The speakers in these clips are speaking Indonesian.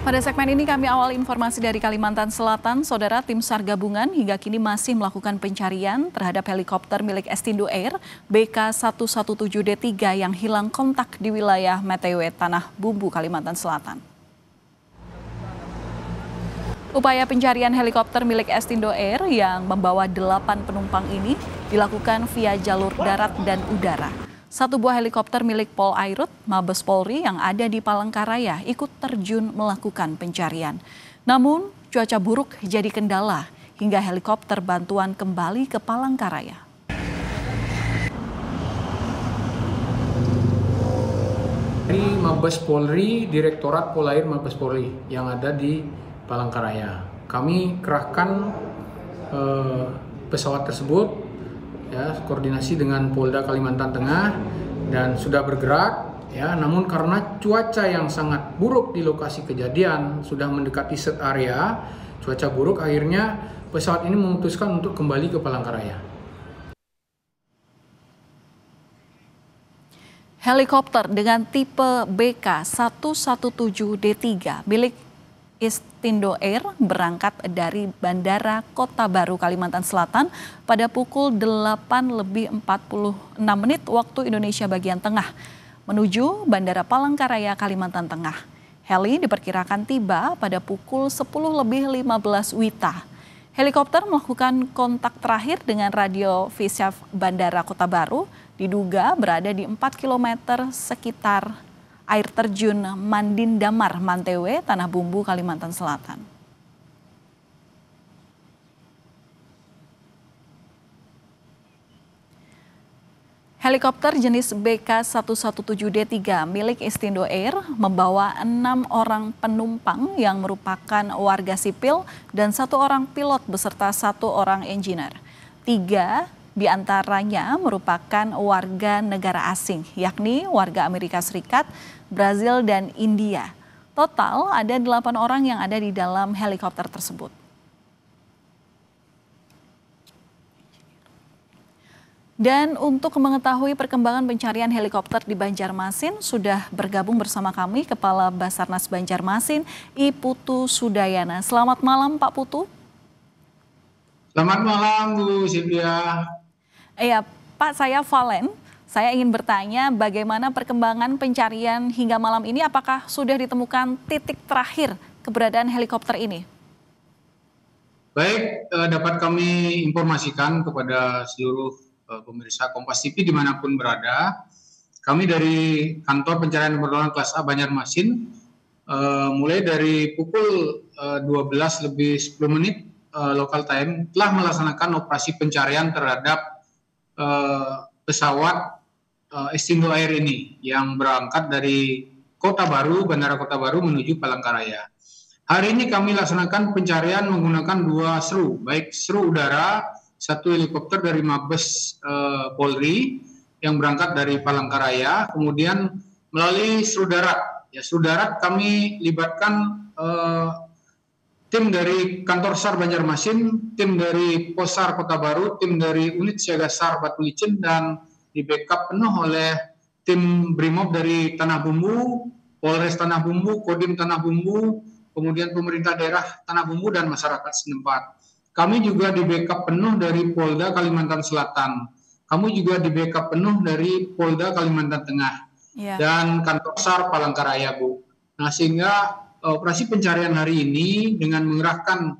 Pada segmen ini kami awal informasi dari Kalimantan Selatan. Saudara, tim SAR gabungan hingga kini masih melakukan pencarian terhadap helikopter milik Estindo Air BK117D3 yang hilang kontak di wilayah Metewe Tanah Bumbu, Kalimantan Selatan. Upaya pencarian helikopter milik Estindo Air yang membawa 8 penumpang ini dilakukan via jalur darat dan udara. Satu buah helikopter milik Polairut, Mabes Polri yang ada di Palangkaraya ikut terjun melakukan pencarian. Namun, cuaca buruk jadi kendala hingga helikopter bantuan kembali ke Palangkaraya. Dari Mabes Polri, Direktorat Polair Mabes Polri yang ada di Palangkaraya. Kami kerahkan pesawat tersebut, ya, koordinasi dengan Polda Kalimantan Tengah dan sudah bergerak, ya. Namun karena cuaca yang sangat buruk di lokasi kejadian sudah mendekati set area, cuaca buruk, akhirnya pesawat ini memutuskan untuk kembali ke Palangkaraya. Helikopter dengan tipe BK117D3 milik Estindo Air berangkat dari Bandara Kota Baru, Kalimantan Selatan pada pukul 8:46 waktu Indonesia bagian tengah menuju Bandara Palangkaraya, Kalimantan Tengah. Heli diperkirakan tiba pada pukul 10:15 WITA. Helikopter melakukan kontak terakhir dengan radio VSAF Bandara Kota Baru, diduga berada di 4 km sekitar air terjun Mandindamar, Mantewe, Tanah Bumbu, Kalimantan Selatan. Helikopter jenis BK117D3 milik Estindo Air membawa 6 orang penumpang yang merupakan warga sipil dan 1 orang pilot beserta 1 orang engineer. 3 di antaranya merupakan warga negara asing, yakni warga Amerika Serikat, Brazil, dan India. Total ada 8 orang yang ada di dalam helikopter tersebut. Dan untuk mengetahui perkembangan pencarian helikopter di Banjarmasin, sudah bergabung bersama kami Kepala Basarnas Banjarmasin, I Putu Sudayana. Selamat malam, Pak Putu. Selamat malam, Bu Sylvia. Iya, Pak, saya Valen. Saya ingin bertanya bagaimana perkembangan pencarian hingga malam ini, apakah sudah ditemukan titik terakhir keberadaan helikopter ini? Baik, dapat kami informasikan kepada seluruh pemirsa Kompas TV dimanapun berada. Kami dari Kantor Pencarian Pertolongan Kelas A Banjarmasin, mulai dari pukul 12:10 local time telah melaksanakan operasi pencarian terhadap pesawat Estindo Air ini yang berangkat dari Kota Baru, Bandara Kota Baru menuju Palangkaraya. Hari ini kami laksanakan pencarian menggunakan 2 seru, baik seru udara, 1 helikopter dari Mabes Polri yang berangkat dari Palangkaraya, kemudian melalui seru darat. Ya, seru darat kami libatkan tim dari Kantor SAR Banjarmasin, tim dari Posar Kota Baru, tim dari Unit Siaga SAR Batu Licin, dan di backup penuh oleh tim Brimob dari Tanah Bumbu, Polres Tanah Bumbu, Kodim Tanah Bumbu, kemudian pemerintah daerah Tanah Bumbu dan masyarakat setempat. Kami juga di backup penuh dari Polda Kalimantan Selatan. Kami juga di backup penuh dari Polda Kalimantan Tengah, dan Kantor SAR Palangkaraya, Bu. Nah, sehingga operasi pencarian hari ini dengan mengerahkan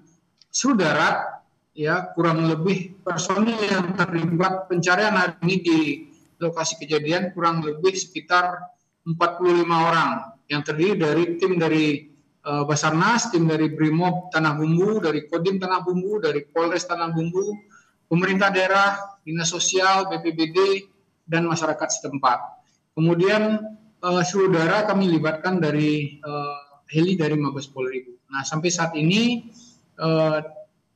seru darat, ya, kurang lebih personil yang terlibat pencarian hari ini di lokasi kejadian kurang lebih sekitar 45 orang yang terdiri dari tim dari Basarnas, tim dari Brimob Tanah Bumbu, dari Kodim Tanah Bumbu, dari Polres Tanah Bumbu, pemerintah daerah, dinas sosial, BPBD, dan masyarakat setempat. Kemudian seru udara kami libatkan dari heli dari Mabes Polri. Nah, sampai saat ini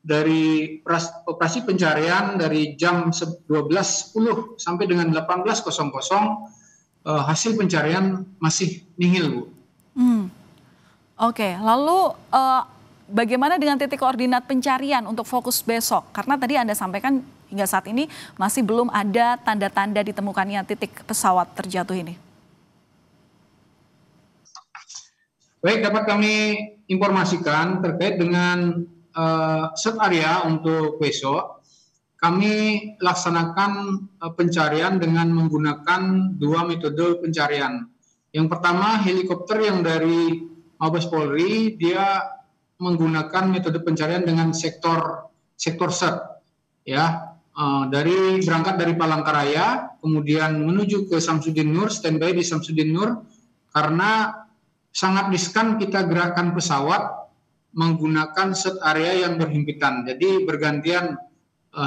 dari operasi pencarian dari jam 12.10 sampai dengan 18.00 hasil pencarian masih nihil, Bu. Oke, lalu bagaimana dengan titik koordinat pencarian untuk fokus besok? Karena tadi Anda sampaikan hingga saat ini masih belum ada tanda-tanda ditemukannya titik pesawat terjatuh ini. Baik, dapat kami informasikan terkait dengan search area untuk besok. Kami laksanakan pencarian dengan menggunakan dua metode pencarian. Yang pertama, helikopter yang dari Mabes Polri, dia menggunakan metode pencarian dengan sektor search, ya, berangkat dari Palangkaraya, kemudian menuju ke Samsudin Nur, standby di Samsudin Nur, karena sangat riskan kita gerakan pesawat menggunakan search area yang berhimpitan. Jadi bergantian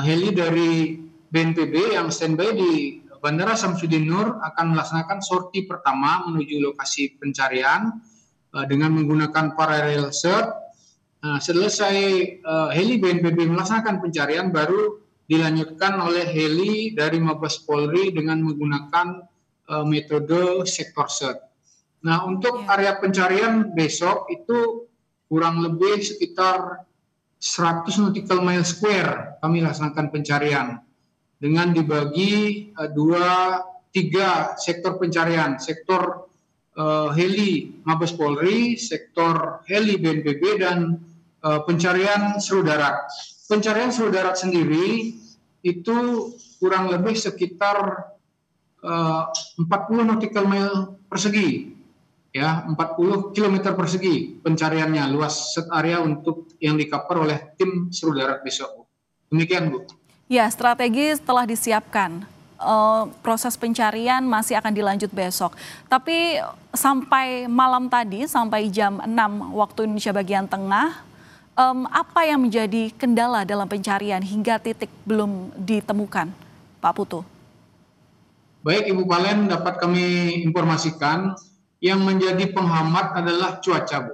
heli dari BNPB yang standby di Bandara Samsudin Nur akan melaksanakan sorti pertama menuju lokasi pencarian dengan menggunakan parallel search. Selesai heli BNPB melaksanakan pencarian, baru dilanjutkan oleh heli dari Mabes Polri dengan menggunakan metode sektor search. Nah, untuk area pencarian besok itu kurang lebih sekitar 100 nautical mile square kami laksanakan pencarian dengan dibagi 3 sektor pencarian, sektor heli Mabes Polri, sektor heli BNPB, dan pencarian seru darat. Pencarian seru darat sendiri itu kurang lebih sekitar 40 nautical mile persegi. Ya, 40 km persegi pencariannya, luas set area untuk yang di-cover oleh tim seru darat besok. Demikian, Bu. Ya, strategi telah disiapkan. Proses pencarian masih akan dilanjut besok. Tapi sampai malam tadi, sampai jam 6 waktu Indonesia bagian tengah, apa yang menjadi kendala dalam pencarian hingga titik belum ditemukan, Pak Putu? Baik, Ibu Palen, dapat kami informasikan, yang menjadi penghambat adalah cuaca, Bu.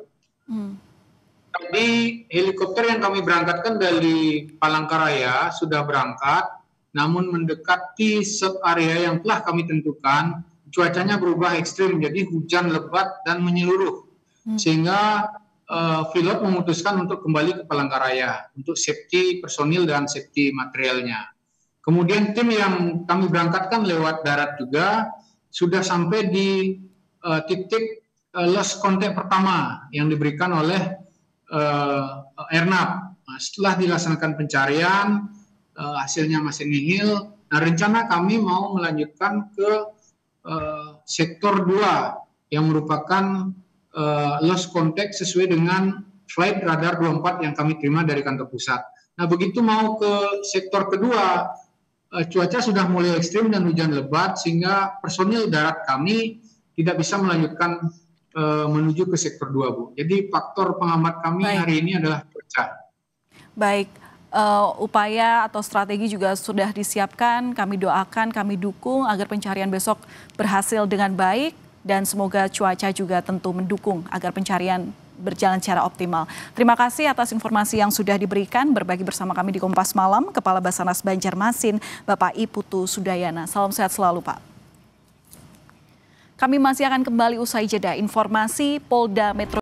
Tadi helikopter yang kami berangkatkan dari Palangkaraya sudah berangkat, namun mendekati set area yang telah kami tentukan, cuacanya berubah ekstrim, jadi hujan lebat dan menyeluruh. Sehingga pilot memutuskan untuk kembali ke Palangkaraya untuk safety personil dan safety materialnya. Kemudian tim yang kami berangkatkan lewat darat juga sudah sampai di titik lost contact pertama yang diberikan oleh Airnav. Nah, setelah dilaksanakan pencarian, hasilnya masih nihil. Nah, rencana kami mau melanjutkan ke sektor 2 yang merupakan lost contact sesuai dengan flight radar 24 yang kami terima dari kantor pusat. Nah, begitu mau ke sektor kedua, cuaca sudah mulai ekstrim dan hujan lebat, sehingga personil darat kami tidak bisa melanjutkan menuju ke sektor 2, Bu. Jadi faktor penghambat kami hari ini adalah cuaca. Baik, upaya atau strategi juga sudah disiapkan. Kami doakan, kami dukung agar pencarian besok berhasil dengan baik, dan semoga cuaca juga tentu mendukung agar pencarian berjalan secara optimal. Terima kasih atas informasi yang sudah diberikan, berbagi bersama kami di Kompas Malam, Kepala Basarnas Banjarmasin, Bapak I. Putu Sudayana. Salam sehat selalu, Pak. Kami masih akan kembali usai jeda. Informasi Polda Metro